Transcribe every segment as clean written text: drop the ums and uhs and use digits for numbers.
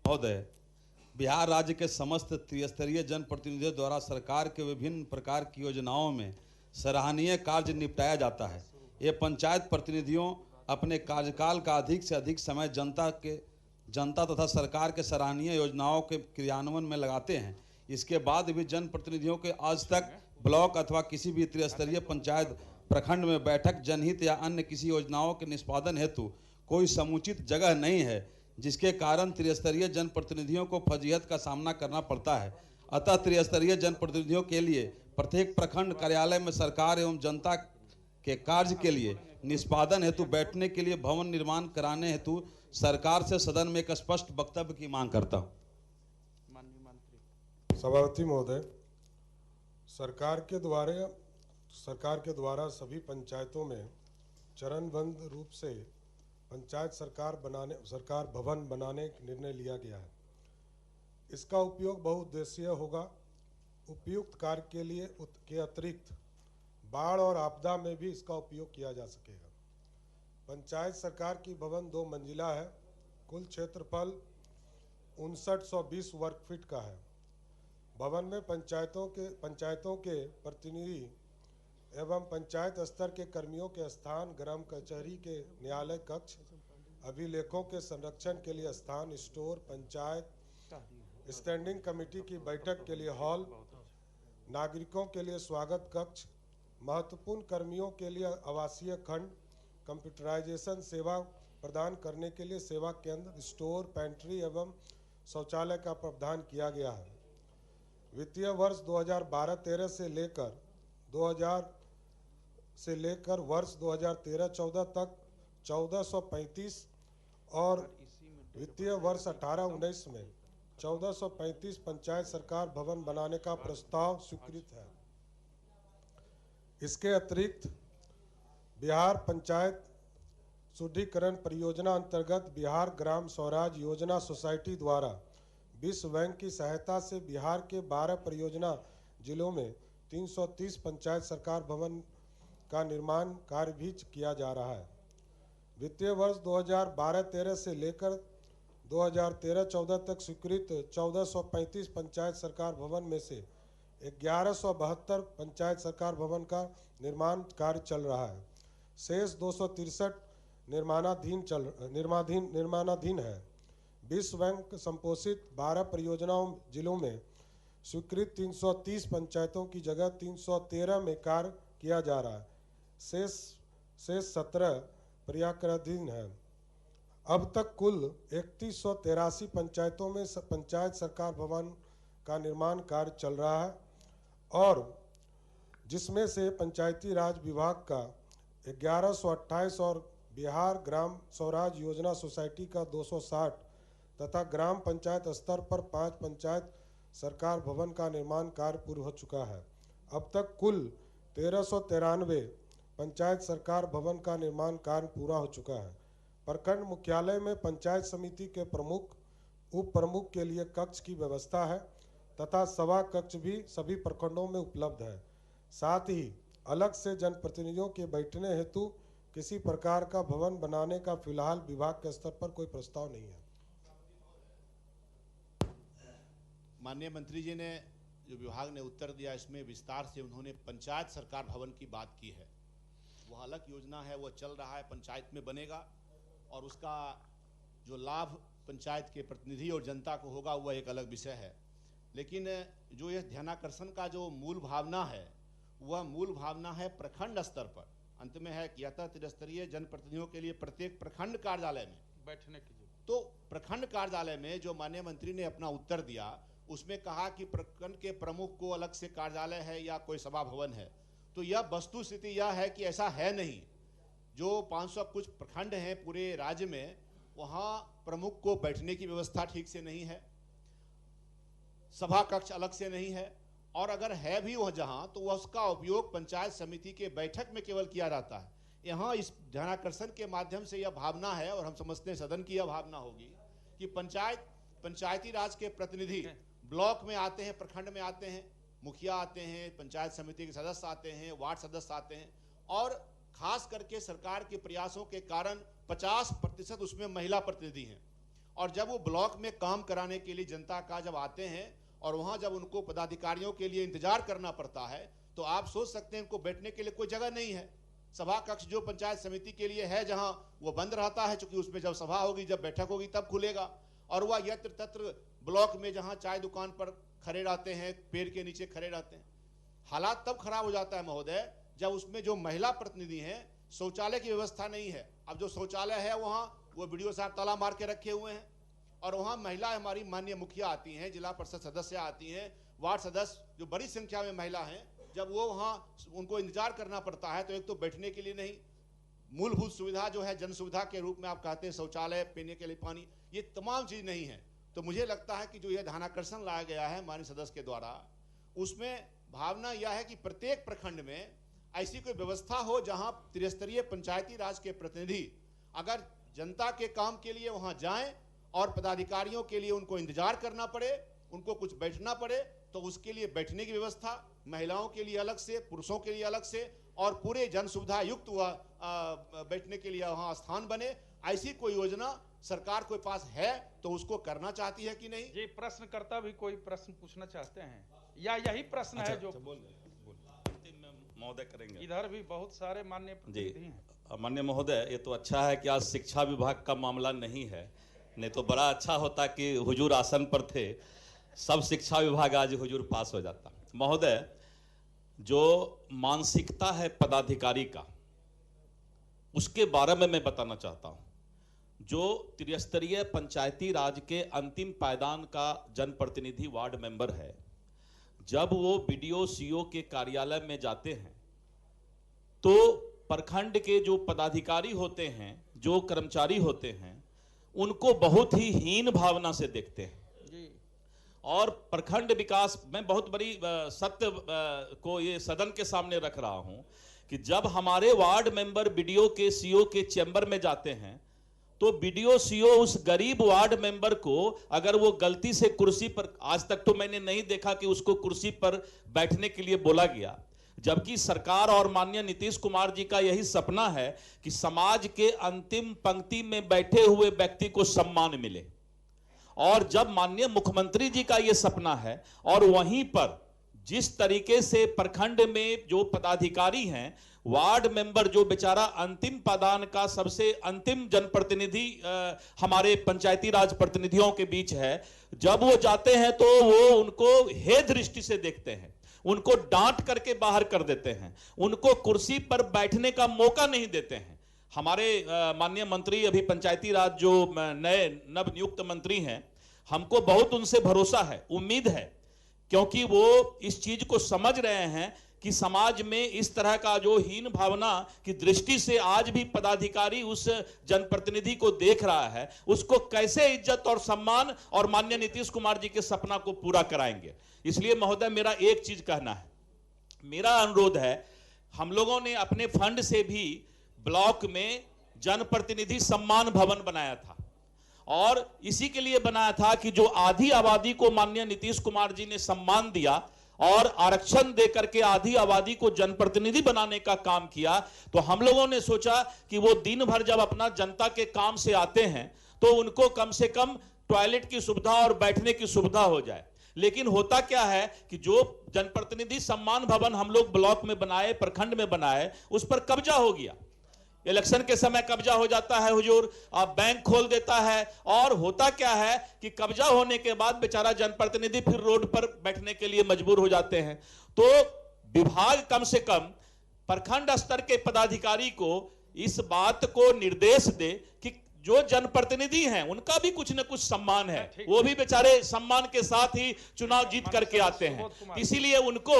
महोदय, बिहार राज्य के समस्त त्रिस्तरीय जनप्रतिनिधियों द्वारा सरकार के विभिन्न प्रकार की योजनाओं में सराहनीय कार्य निपटाया जाता है। ये पंचायत प्रतिनिधियों अपने कार्यकाल का अधिक से अधिक समय जनता तथा सरकार के सराहनीय योजनाओं के क्रियान्वयन में लगाते हैं। इसके बाद भी जनप्रतिनिधियों के आज तक ब्लॉक अथवा किसी भी त्रिस्तरीय पंचायत प्रखंड में बैठक, जनहित या अन्य किसी योजनाओं के निष्पादन हेतु कोई समुचित जगह नहीं है, जिसके कारण त्रिस्तरीय जनप्रतिनिधियों को फजीहत का सामना करना पड़ता है। अतः त्रिस्तरीय जनप्रतिनिधियों के लिए प्रत्येक प्रखंड कार्यालय में सरकार एवं जनता के कार्य के लिए निष्पादन हेतु बैठने के लिए भवन निर्माण कराने हेतु सरकार से सदन में एक स्पष्ट वक्तव्य की मांग करता हूं। सभापति महोदय, सरकार के द्वारा सभी पंचायतों में चरणबद्ध रूप से पंचायत सरकार भवन बनाने का निर्णय लिया गया है। इसका उपयोग बहुउद्देशीय होगा। उपयुक्त कार्य के अतिरिक्त बाढ़ और आपदा में भी इसका उपयोग किया जा सकेगा। पंचायत सरकार की भवन 2 मंजिला है। कुल क्षेत्रफल 5920 वर्ग फीट का है। भवन में पंचायतों के प्रतिनिधि एवं पंचायत स्तर के कर्मियों के स्थान, ग्राम कचहरी के न्यायालय कक्ष, अभिलेखों के संरक्षण के लिए स्थान, स्टोर, पंचायत स्टैंडिंग कमेटी की बैठक के लिए हॉल, नागरिकों के लिए स्वागत कक्ष, महत्वपूर्ण कर्मियों के लिए आवासीय खंड, कंप्यूटराइजेशन सेवा प्रदान करने के लिए सेवा केंद्र, स्टोर, पैंट्री एवं शौचालय का प्रावधान किया गया है। वित्तीय वर्ष 2012-13 से लेकर वर्ष 2013-14 तक 1435 और वित्तीय वर्ष 18-19 में 1435 पंचायत सरकार भवन बनाने का प्रस्ताव स्वीकृत है। इसके अतिरिक्त बिहार पंचायत शुद्धिकरण परियोजना अंतर्गत बिहार ग्राम स्वराज योजना सोसाइटी द्वारा विश्व बैंक की सहायता से बिहार के 12 परियोजना जिलों में 330 पंचायत सरकार भवन का निर्माण कार्य भी किया जा रहा है। वित्तीय वर्ष 2012-13 से लेकर 2013-14 तक स्वीकृत 1435 पंचायत सरकार भवन में से 1172 पंचायत सरकार भवन का निर्माण कार्य चल रहा है। शेष 263 निर्माणाधीन है। विश्व बैंक संपोषित 12 परियोजनाओं जिलों में स्वीकृत 330 पंचायतों की जगह 313 में कार्य किया जा रहा है। शेष 17 प्रक्रियाधीन है। अब तक कुल 3183 पंचायतों में पंचायत सरकार भवन का निर्माण कार्य चल रहा है और जिसमें से पंचायती राज विभाग का 1128 और बिहार ग्राम स्वराज योजना सोसाइटी का 260 तथा ग्राम पंचायत स्तर पर 5 पंचायत सरकार भवन का निर्माण कार्य पूर्ण हो चुका है। अब तक कुल 1393 पंचायत सरकार भवन का निर्माण कार्य पूरा हो चुका है। प्रखंड मुख्यालय में पंचायत समिति के प्रमुख, उप प्रमुख के लिए कक्ष की व्यवस्था है तथा सभा कक्ष भी सभी प्रखंडों में उपलब्ध है। साथ ही अलग से जनप्रतिनिधियों के बैठने हेतु किसी प्रकार का भवन बनाने का फिलहाल विभाग के स्तर पर कोई प्रस्ताव नहीं है। माननीय मंत्री जी ने जो विभाग ने उत्तर दिया, इसमें विस्तार से उन्होंने पंचायत सरकार भवन की बात की है। वह अलग योजना है, वो चल रहा है, पंचायत में बनेगा और उसका जो लाभ पंचायत के प्रतिनिधि और जनता को होगा वह एक अलग विषय है। लेकिन जो यह ध्यानाकर्षण का जो मूल भावना है, वह मूल भावना है प्रखंड स्तर पर। अंत में है कि यथा त्रिस्तरीय जनप्रतिनिधियों के लिए प्रत्येक प्रखंड कार्यालय में बैठने की जगह, तो प्रखंड कार्यालय में जो माननीय मंत्री ने अपना उत्तर दिया उसमें कहा कि प्रखंड के प्रमुख को अलग से कार्यालय है या कोई सभा भवन है, तो यह वस्तु स्थिति यह है कि ऐसा है नहीं। जो 500 कुछ प्रखंड हैं पूरे राज्य में, वहाँ प्रमुख को बैठने की व्यवस्था ठीक से नहीं है, सभा कक्ष अलग से नहीं है, और अगर है भी वह जहाँ, तो वह उसका उपयोग पंचायत समिति के बैठक में केवल किया जाता है। यहाँ इस ध्यानाकर्षण के माध्यम से यह भावना है, और हम समझते हैं सदन की यह भावना होगी कि पंचायती राज के प्रतिनिधि ब्लॉक में आते हैं, प्रखंड में आते हैं, मुखिया आते हैं, पंचायत समिति के सदस्य आते हैं, वार्ड सदस्य आते हैं, और खास करके सरकार के प्रयासों के कारण 50% उसमें महिला प्रतिनिधि हैं। और जब वो ब्लॉक में काम कराने के लिए जनता का जब आते हैं और वहां जब उनको पदाधिकारियों के लिए इंतजार करना पड़ता है, तो आप सोच सकते हैं उनको बैठने के लिए कोई जगह नहीं है। सभा कक्ष जो पंचायत समिति के लिए है जहां वो बंद रहता है, क्योंकि उसमें जब सभा होगी, जब बैठक होगी तब खुलेगा। और वह यत्र तत्र ब्लॉक में जहां चाय दुकान पर खड़े रहते हैं, पेड़ के नीचे खड़े रहते हैं। हालात तब खराब हो जाता है महोदय जब उसमें जो महिला प्रतिनिधि हैं, शौचालय की व्यवस्था नहीं है। अब जो शौचालय है वहां वो बीडीओ साहब ताला मार के रखे हुए हैं, और वहां महिला हमारी माननीय मुखिया आती हैं, जिला परिषद सदस्य आती हैं, वार्ड सदस्य जो बड़ी संख्या में महिला हैं, जब वो वहां उनको इंतजार करना पड़ता है तो एक तो बैठने के लिए नहीं, मूलभूत सुविधा जो है जन सुविधा के रूप में आप कहते हैं शौचालय, पीने के लिए पानी, ये तमाम चीज नहीं है। तो मुझे लगता है कि जो यह ध्यानाकर्षण लाया गया है माननीय सदस्य के द्वारा, उसमें भावना यह है कि प्रत्येक प्रखंड में ऐसी कोई व्यवस्था हो जहां त्रिस्तरीय पंचायती राज के प्रतिनिधि अगर जनता के काम के लिए वहां जाएं और पदाधिकारियों के लिए उनको इंतजार करना पड़े, उनको कुछ बैठना पड़े, तो उसके लिए बैठने की व्यवस्था महिलाओं के लिए अलग से, पुरुषों के लिए अलग से, और पूरे जन सुविधा युक्त हुआ बैठने के लिए वहां स्थान बने। ऐसी कोई योजना सरकार के पास है तो उसको करना चाहती है कि नहीं? जी, प्रश्नकर्ता भी कोई प्रश्न पूछना चाहते हैं या यही प्रश्न है जो महोदय करेंगे? इधर भी बहुत सारे माननीय प्रतिनिधि हैं। माननीय महोदय, ये तो अच्छा है कि आज शिक्षा विभाग का मामला नहीं है, नहीं तो बड़ा अच्छा होता कि हुजूर आसन पर थे, सब शिक्षा विभाग आज हुजूर पास हो जाता। महोदय, जो मानसिकता है पदाधिकारी का, उसके बारे में मैं बताना चाहता हूं। जो त्रिस्तरीय पंचायती राज के अंतिम पायदान का जनप्रतिनिधि वार्ड मेंबर है, जब वो बीडीओ सीओ के कार्यालय में जाते हैं तो प्रखंड के जो पदाधिकारी होते हैं, जो कर्मचारी होते हैं, उनको बहुत ही हीन भावना से देखते हैं। और प्रखंड विकास, मैं बहुत बड़ी सत्य को ये सदन के सामने रख रहा हूं कि जब हमारे वार्ड मेंबर बीडीओ के सीओ के चैम्बर में जाते हैं तो बीडीओ सीओ उस गरीब वार्ड मेंबर को, अगर वो गलती से कुर्सी पर, आज तक तो मैंने नहीं देखा कि उसको कुर्सी पर बैठने के लिए बोला गया, जबकि सरकार और माननीय नीतीश कुमार जी का यही सपना है कि समाज के अंतिम पंक्ति में बैठे हुए व्यक्ति को सम्मान मिले। और जब माननीय मुख्यमंत्री जी का यह सपना है और वहीं पर जिस तरीके से प्रखंड में जो पदाधिकारी हैं, वार्ड मेंबर जो बेचारा अंतिम पायदान का सबसे अंतिम जनप्रतिनिधि हमारे पंचायती राज प्रतिनिधियों के बीच है, जब वो जाते हैं तो वो उनको हे दृष्टि से देखते हैं, उनको डांट करके बाहर कर देते हैं, उनको कुर्सी पर बैठने का मौका नहीं देते हैं। हमारे माननीय मंत्री, अभी पंचायती राज जो नए नवनियुक्त मंत्री हैं, हमको बहुत उनसे भरोसा है, उम्मीद है, क्योंकि वो इस चीज को समझ रहे हैं कि समाज में इस तरह का जो हीन भावना की दृष्टि से आज भी पदाधिकारी उस जनप्रतिनिधि को देख रहा है, उसको कैसे इज्जत और सम्मान और माननीय नीतीश कुमार जी के सपना को पूरा कराएंगे। इसलिए महोदय, मेरा एक चीज कहना है, मेरा अनुरोध है, हम लोगों ने अपने फंड से भी ब्लॉक में जनप्रतिनिधि सम्मान भवन बनाया था, और इसी के लिए बनाया था कि जो आधी आबादी को माननीय नीतीश कुमार जी ने सम्मान दिया और आरक्षण देकर के आधी आबादी को जनप्रतिनिधि बनाने का काम किया, तो हम लोगों ने सोचा कि वो दिन भर जब अपना जनता के काम से आते हैं तो उनको कम से कम टॉयलेट की सुविधा और बैठने की सुविधा हो जाए। लेकिन होता क्या है कि जो जनप्रतिनिधि सम्मान भवन हम लोग ब्लॉक में बनाए, प्रखंड में बनाए, उस पर कब्जा हो गया। इलेक्शन के समय कब्जा हो जाता है हुजूर, बैंक खोल देता है, और होता क्या है कि कब्जा होने के बाद बेचारा जनप्रतिनिधि फिर रोड पर बैठने के लिए मजबूर हो जाते हैं। तो विभाग कम से कम प्रखंड स्तर के पदाधिकारी को इस बात को निर्देश दे कि जो जनप्रतिनिधि हैं उनका भी कुछ न कुछ सम्मान है, वो भी बेचारे सम्मान के साथ ही चुनाव जीत करके आते हैं। इसीलिए उनको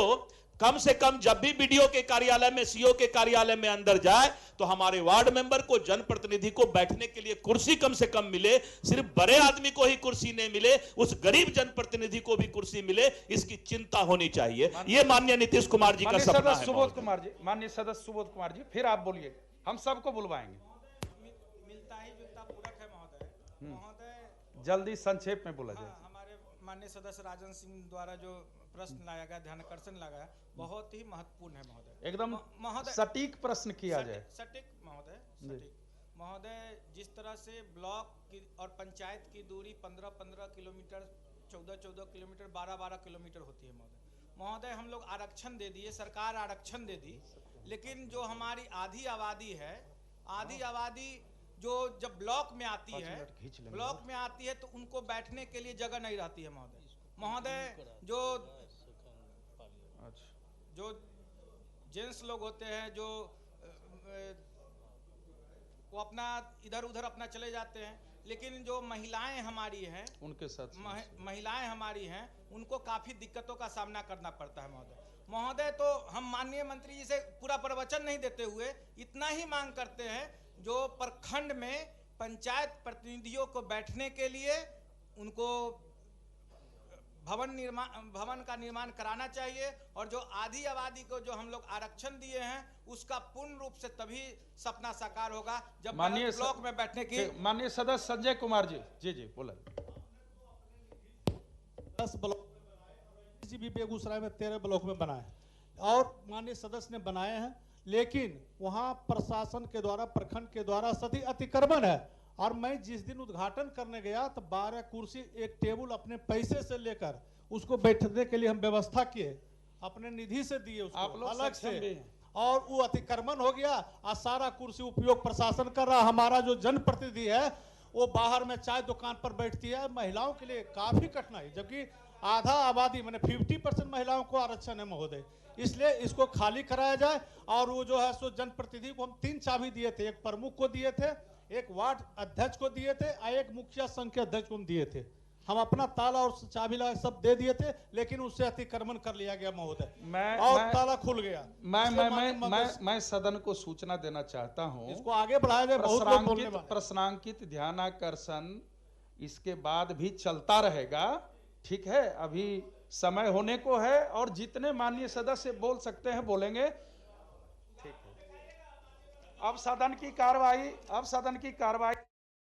कम से कम जब भी बीडीओ के कार्यालय में, सीओ के कार्यालय में अंदर जाए तो हमारे वार्ड मेंबर को, जनप्रतिनिधि को बैठने के लिए कुर्सी कम से कम मिले। सिर्फ बड़े आदमी को ही कुर्सी नहीं मिले, उस गरीब जनप्रतिनिधि को भी कुर्सी मिले, इसकी चिंता होनी चाहिए। ये माननीय नीतीश कुमार जी का सपना है। सुबोध कुमार जी, माननीय सदस्य सुबोध कुमार जी, फिर आप बोलिए, हम सबको बुलवाएंगे। मिलता ही जुलता पूरक है महोदय। जल्दी संक्षेप में बोला जाए। हमारे माननीय सदस्य राजन सिंह द्वारा जो प्रश्न लाया गया, ध्यानाकर्षण लाया गया, बहुत ही महत्वपूर्ण है महोदय। एकदम महोदय सटीक प्रश्न किया जाए। सटीक महोदय, सटीक महोदय, जिस तरह से ब्लॉक की और पंचायत की दूरी 15-15 किलोमीटर, 14-14 किलोमीटर, 12-12 किलोमीटर होती है महोदय, हम लोग आरक्षण दे दिए, सरकार आरक्षण दे दी, लेकिन जो हमारी आधी आबादी है, आधी आबादी जो जब ब्लॉक में आती है तो उनको बैठने के लिए जगह नहीं रहती है महोदय। जो जेंट्स लोग होते हैं जो वो अपना इधर उधर अपना चले जाते हैं, लेकिन जो महिलाएं हमारी हैं उनके साथ महिलाएं हमारी हैं उनको काफी दिक्कतों का सामना करना पड़ता है महोदय। तो हम माननीय मंत्री जी से पूरा प्रवचन नहीं देते हुए इतना ही मांग करते हैं, जो प्रखंड में पंचायत प्रतिनिधियों को बैठने के लिए उनको भवन का निर्माण कराना चाहिए, और जो आधी आबादी को जो हम लोग आरक्षण दिए हैं उसका पूर्ण रूप से तभी सपना साकार होगा जब माननीय ब्लॉक में बैठने की। माननीय सदस्य संजय कुमार जी जी बोला। 10 ब्लॉक भी बेगूसराय में 13 ब्लॉक में बनाए और माननीय सदस्य ने बनाए हैं, लेकिन वहां प्रशासन के द्वारा, प्रखंड के द्वारा सभी अतिक्रमण है। और मैं जिस दिन उद्घाटन करने गया तो 12 कुर्सी, एक टेबल अपने पैसे से लेकर उसको बैठने के लिए हम व्यवस्था किए, अपने निधि से दिए उसको आप लोग अलग सक्षम भी से, हैं। और वो अतिक्रमण हो गया और सारा कुर्सी उपयोग प्रशासन कर रहा। हमारा जो जनप्रतिनिधि है वो बाहर में चाय दुकान पर बैठती है, महिलाओं के लिए काफी कठिनाई, जबकि आधा आबादी मैंने 50% महिलाओं को आरक्षण है महोदय। इसलिए इसको खाली कराया जाए। और वो जो है सो जनप्रतिनिधि को हम 3 चाबी दिए थे, एक प्रमुख को दिए थे, एक वार्ड अध्यक्ष को दिए थे और एक मुखिया संघ के अध्यक्ष को हम दिए थे। हम अपना ताला और चाबी लगा सब दे दिए थे, लेकिन उससे अतिक्रमण कर लिया गया महोदय, और ताला खुल गया। मैं सदन को सूचना देना चाहता हूं, इसको आगे बढ़ाया जाए। बहुत लोग बोलने वाले हैं। प्रश्नांकित ध्यानाकर्षण इसके बाद भी चलता रहेगा, ठीक है। अभी समय होने को है और जितने माननीय सदस्य बोल सकते हैं बोलेंगे, ठीक है। अब सदन की कार्रवाई